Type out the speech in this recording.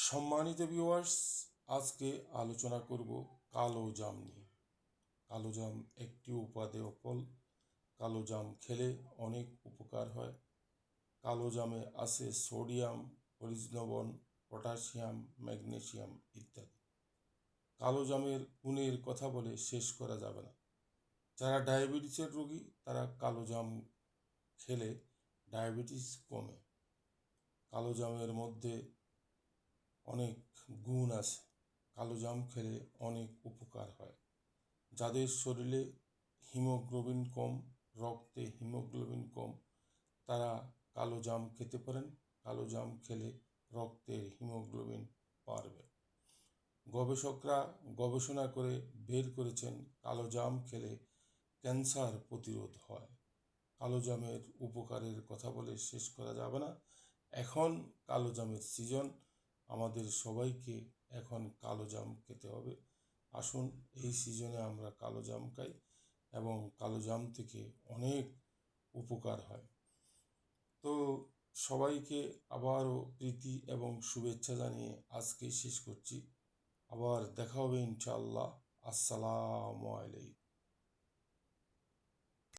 সম্মানিত ভিউয়ার্স, আজকে আলোচনা করব কালো জাম নিয়ে। কালো জাম একটি উপাদেয় ফল। কালো জাম খেলে অনেক উপকার হয়। কালো জামে আছে সোডিয়াম, খনিজ লবণ, পটাশিয়াম, ম্যাগনেসিয়াম ইত্যাদি। কালো জামের গুণের কথা বলে শেষ করা যাবে না। যারা ডায়াবেটিসের রোগী তারা কালো জাম খেলে ডায়াবেটিস কমে। কালো জামের মধ্যে অনেক গুণ আছে। কালো জাম খেলে অনেক উপকার হয়। যাদের শরীরে হিমোগ্লোবিন কম, রক্তে হিমোগ্লোবিন কম, তারা কালো জাম খেতে পারেন। কালো জাম খেলে রক্তের হিমোগ্লোবিন বাড়বে। গবেষকরা গবেষণা করে বের করেছেন কালো জাম খেলে ক্যান্সার প্রতিরোধ হয়। কালো জামের উপকারের কথা বলে শেষ করা যাবে না। এখন কালো জামের সিজন, আমাদের সবাইকে এখন কালো জাম খেতে হবে। আসুন এই সিজনে আমরা কালো জাম খাই এবং কালো জাম থেকে অনেক উপকার হয়। তো সবাইকে আবারও প্রীতি এবং শুভেচ্ছা জানিয়ে আজকে শেষ করছি। আবার দেখা হবে ইনশাআল্লাহ। আসসালামু আলাইকুম।